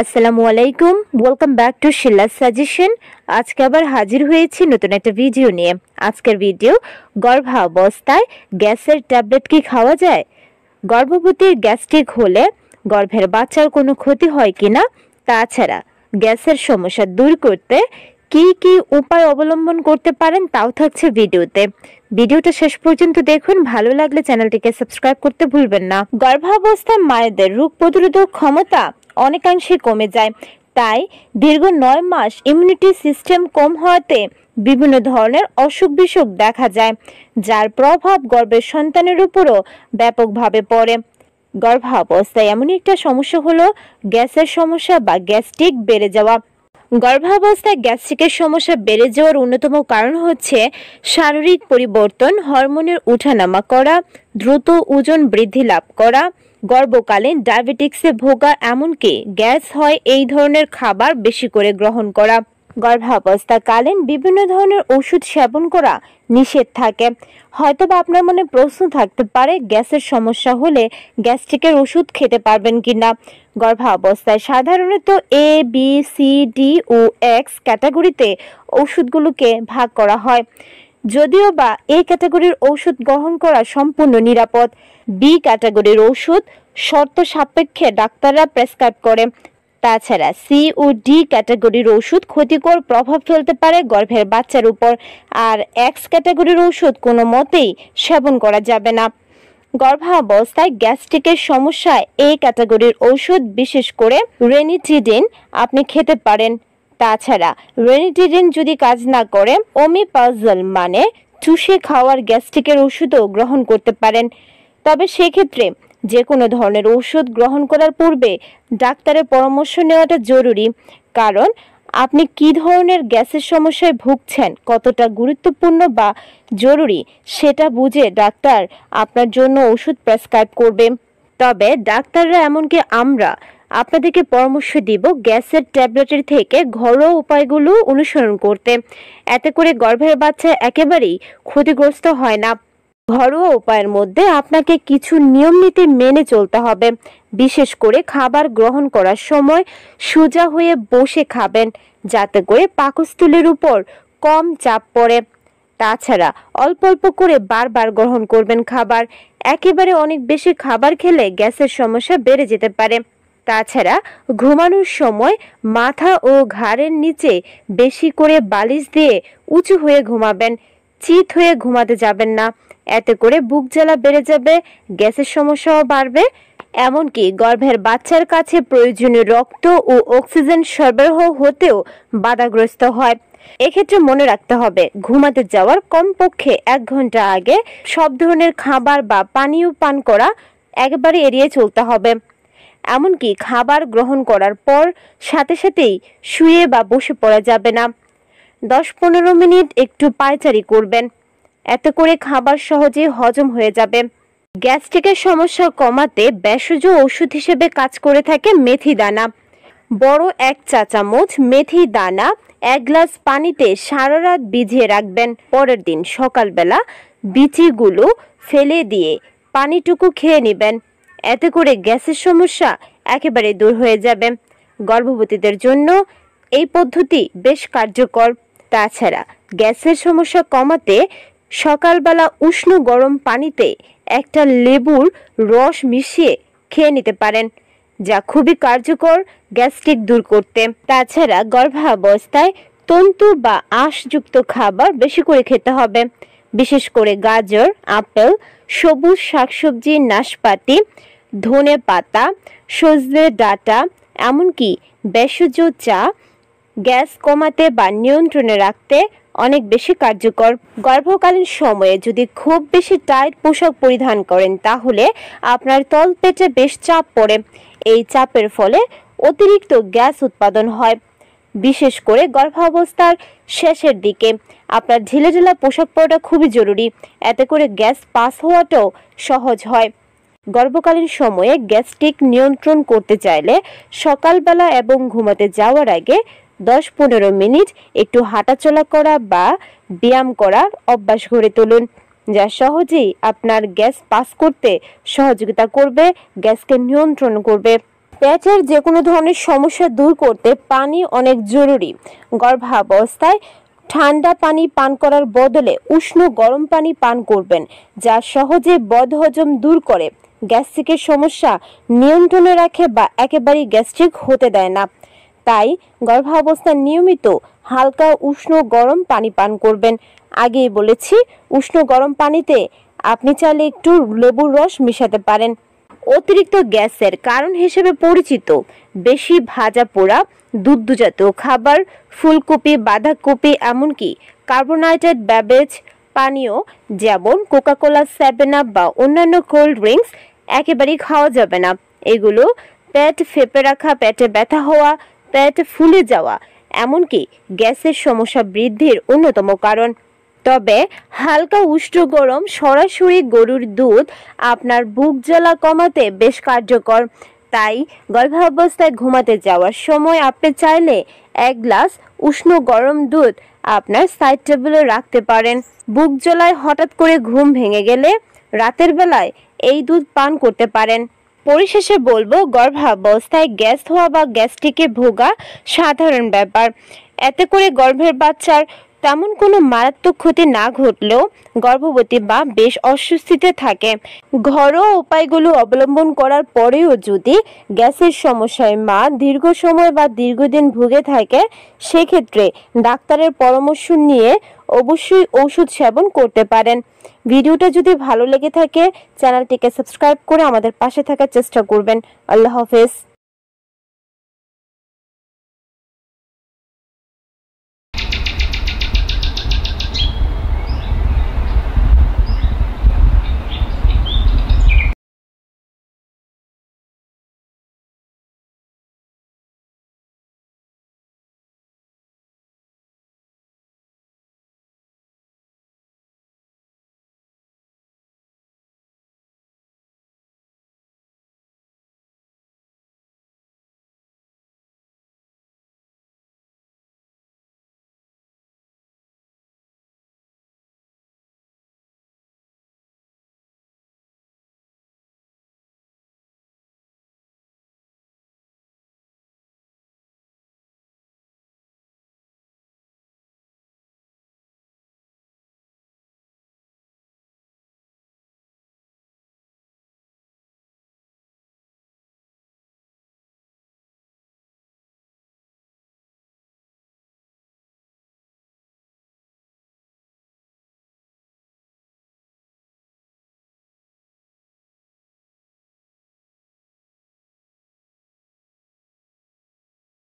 আসসালামু আলাইকুম, welcome back to শিল্লা suggestion. আজকে আবার হাজির হয়েছি নতুন একটা ভিডিও নিয়ে। আজকের ভিডিও, গর্ভাবস্থায় গ্যাসের ট্যাবলেট কি খাওয়া যায়? গর্ভবতীর গ্যাস্ট্রিক হলে গর্ভের বাচ্চার কোনো ক্ষতি হয় কিনা, তাছাড়া গ্যাসের সমস্যা দূর করতে কি কি উপায় অবলম্বন করতে পারেন তাও থাকছে ভিডিওতে। ভিডিওটা শেষ পর্যন্ত দেখুন, ভালো লাগলে চ্যানেলটিকে সাবস্ক্রাইব করতে ভুলবেন না। গর্ভাবস্থায় মায়েদের রোগ প্রতিরোধক ক্ষমতা অনেকাংশে কমে যায়, তাই দীর্ঘ 9 মাস ইমিউনিটি সিস্টেম কম হওয়াতে বিভিন্ন ধরনের অসুখ বিসুখ দেখা যায়, যার প্রভাব গর্ভের সন্তানের উপরও ব্যাপকভাবে পড়ে। গর্ভাবস্থায় এমন একটা সমস্যা হলো গ্যাসের সমস্যা বা গ্যাস্ট্রিক বেড়ে যাওয়া। গর্ভাবস্থায় গ্যাস্ট্রিকের সমস্যা বেড়ে যাওয়ার অন্যতম কারণ হচ্ছে শারীরিক পরিবর্তন, হরমোনের ওঠানামা করা, দ্রুত ওজন বৃদ্ধি লাভ করা, গর্ভকালীন ডায়াবেটিক্সে ভোগা, এমনকি গ্যাস হয় এই ধরনের খাবার বেশি করে গ্রহণ করা। গর্ভাবস্থাকালীন বিভিন্ন ধরনের ওষুধ সেবন করা নিষেধ থাকে। হয়তোবা আপনার মনে প্রশ্ন থাকতে পারে, গ্যাসের সমস্যা হলে গ্যাস্ট্রিকের ওষুধ খেতে পারবেন কিনা। গর্ভাবস্থায় সাধারণত এ, বি, সি, ডি ও এক্স ক্যাটাগরিতে ওষুধগুলোকে ভাগ করা হয়। যদিও বা এ ক্যাটাগরির ওষুধ গ্রহণ করা সম্পূর্ণ নিরাপদ, বি ক্যাটাগরির ওষুধ শর্ত সাপেক্ষে ডাক্তাররা প্রেসক্রাইব করে। তাছাড়া সি ও ডি ক্যাটাগরির ওষুধ ক্ষতিকর প্রভাব ফেলতে পারে গর্ভের বাচ্চার উপর, আর এক্স ক্যাটাগরির ওষুধ কোনো মতেই সেবন করা যাবে না। গর্ভাবস্থায় গ্যাস্ট্রিকের সমস্যায় এ ক্যাটাগরির ওষুধ, বিশেষ করে রেনিটিডিন আপনি খেতে পারেন। তাছাড়া রেনিটিডিন যদি কাজ না করে, ওমিপাজল মানে চুষে খাওয়ার গ্যাস্ট্রিকের ওষুধও গ্রহণ করতে পারেন। তবে সেক্ষেত্রে যে কোনো ধরনের ওষুধ গ্রহণ করার পূর্বে ডাক্তারের পরামর্শ নেওয়াটা জরুরি, কারণ আপনি কি ধরনের গ্যাসের সমস্যায় ভুগছেন, কতটা গুরুত্বপূর্ণ বা জরুরি সেটা বুঝে ডাক্তার আপনার জন্য ওষুধ প্রেসক্রাইব করবে। তবে ডাক্তাররা, এমনকি আমরা আপনাদেরকে পরামর্শ দিব গ্যাসের ট্যাবলেটের থেকে ঘরোয়া উপায়গুলো অনুসরণ করতে। এতে করে গর্ভের বাচ্চা একেবারেই ক্ষতিগ্রস্ত হয় না। ঘরোয়া উপায়ের মধ্যে আপনাকে কিছু নিয়ম নীতি মেনে চলতে হবে। বিশেষ করে খাবার গ্রহণ করার সময় সোজা হয়ে বসে খাবেন, যাতে করে পাকস্থলীর উপর কম চাপ পড়ে। তাছাড়া অল্প অল্প করে বারবার গ্রহণ করবেন খাবার। একেবারে অনেক বেশি খাবার খেলে গ্যাসের সমস্যা বেড়ে যেতে পারে। তাছাড়া ঘুমানোর সময় মাথা ও ঘাড়ের নিচে বেশি করে বালিশ দিয়ে উঁচু হয়ে ঘুমাবেন, চিত হয়ে ঘুমাতে যাবেন না। এতে করে বুক জ্বালা বেড়ে যাবে, গ্যাসের সমস্যাও বাড়বে, এমনকি গর্ভের বাচ্চার কাছে প্রয়োজনীয় রক্ত ও অক্সিজেন সরবরাহ হতেও বাধাগ্রস্ত হয়। এক্ষেত্রে মনে রাখতে হবে, ঘুমাতে যাওয়ার কমপক্ষে 1 ঘন্টা আগে সব ধরনের খাবার বা পানীয় পান করা একেবারে এড়িয়ে চলতে হবে। এমনকি খাবার গ্রহণ করার পর সাথে সাথেই শুয়ে বা বসে পড়া যাবে না। 10-15 মিনিট একটু পায়চারি করবেন, এতে করে খাবার সহজে হজম হয়ে যাবে। গ্যাস্ট্রিকের সমস্যা কমাতে ভেষজ ওষুধ হিসেবে কাজ করে থাকে মেথি দানা। বড় 1 চা চামচ মেথি দানা 1 গ্লাস পানিতে সারা রাত ভিজিয়ে রাখবেন। পরের দিন সকালবেলা বিচিগুলো ফেলে দিয়ে পানিটুকু খেয়ে নেবেন। এতে করে গ্যাসের সমস্যা একেবারে দূর হয়ে যাবে। গর্ভবতীদের জন্য এই পদ্ধতি বেশ কার্যকর। তাছাড়া গ্যাসের সমস্যা কমাতে সকালবেলা উষ্ণ গরম পানিতে একটা লেবুর রস মিশিয়ে খেয়ে নিতে পারেন, যা খুবই কার্যকর গ্যাস্ট্রিক দূর করতে। তাছাড়া গর্ভাবস্থায় তন্তু বা আঁশযুক্ত খাবার বেশি করে খেতে হবে। বিশেষ করে গাজর, আপেল, সবুজ শাকসবজি, নাশপাতি, ধনে পাতা, সজনে ডাঁটা, এমনকি ভেষজ চা গ্যাস কমাতে বা নিয়ন্ত্রণে রাখতে অনেক বেশি কার্যকর। গর্ভকালীন সময়ে যদি খুব বেশি টাইট পোশাক পরিধান করেন, তাহলে আপনার তলপেটে বেশ চাপ পড়ে। এই চাপের ফলে অতিরিক্ত গ্যাস উৎপাদন হয়। বিশেষ করে গর্ভাবস্থার শেষের দিকে আপনার ঢিলেঢালা পোশাক পরাটা খুবই জরুরি, এতে করে গ্যাস পাস হওয়াটাও সহজ হয়। গর্ভকালীন সময়ে গ্যাস্ট্রিক নিয়ন্ত্রণ করতে চাইলে সকালবেলা এবং ঘুমাতে যাওয়ার আগে 10-15 মিনিট একটু হাঁটাচলা করা বা ব্যায়াম করার অভ্যাস গড়ে তুলুন, যা সহজেই আপনার গ্যাস পাস করতে সহযোগিতা করবে, গ্যাসকে নিয়ন্ত্রণ করবে। পেটের যে কোনো ধরনের সমস্যা দূর করতে পানি অনেক জরুরি। গর্ভাবস্থায় ঠান্ডা পানি পান করার বদলে উষ্ণ গরম পানি পান করবেন, যা সহজে বদহজম দূর করে, গ্যাস্ট্রিকের সমস্যা নিয়ন্ত্রণে রাখে বা একেবারেই গ্যাস্ট্রিক হতে দেয় না। তাই গর্ভাবস্থায় নিয়মিত হালকা উষ্ণ গরম পানি পান করবেন। আগেই বলেছি, উষ্ণ গরম পানিতে আপনি চাইলে একটু লেবুর রস মেশাতে পারেন। অতিরিক্ত গ্যাসের কারণ হিসেবে পরিচিত বেশি ভাজা পোড়া, দুগ্ধজাতীয় খাবার, ফুলকপি, বাঁধাকপি, এমনকি কার্বোহাইড্রেট বেভারেজ পানীয় যেমন কোকাকোলা, 7 আপ বা অন্যান্য কোল্ড ড্রিঙ্কস একেবারেই খাওয়া যাবে না। এগুলো পেট ফেঁপে রাখা, পেটে ব্যথা হওয়া, পেট ফুলে যাওয়া, এমনকি গ্যাসের সমস্যা বৃদ্ধির অন্যতম কারণ। তবে হালকা উষ্ণ গরম সরাসরি গরুর দুধ আপনার বুক জ্বালা কমাতে বেশ কার্যকর। তাই গর্ভাবস্থায় ঘুমাতে যাওয়ার সময় আপনি চাইলে 1 গ্লাস উষ্ণ গরম দুধ আপনার সাইড টেবিলে রাখতে পারেন। বুক জ্বালায় হঠাৎ করে ঘুম ভেঙে গেলে রাতের বেলায় এই দুধ পান করতে পারেন। পরিশেষে বলবো, গর্ভাবস্থায় গ্যাস হওয়া বা গ্যাস্ট্রিকে ভোগা সাধারণ ব্যাপার। এতে করে গর্ভের বাচ্চার তেমন কোনো মারাত্মক ক্ষতি না ঘটলেও গর্ভবতী বা বেশ অস্বস্তিতে থাকে। ঘরোয়া উপায়গুলো অবলম্বন করার পরেও যদি গ্যাসের সমস্যায় মা দীর্ঘ সময় বা দীর্ঘদিন ভুগে থাকে, সেক্ষেত্রে ডাক্তারের পরামর্শ নিয়ে অবশ্যই ওষুধ সেবন করতে পারেন। ভিডিওটা যদি ভালো লেগে থাকে চ্যানেলটিকে সাবস্ক্রাইব করে আমাদের পাশে থাকার চেষ্টা করবেন। আল্লাহ হাফেজ।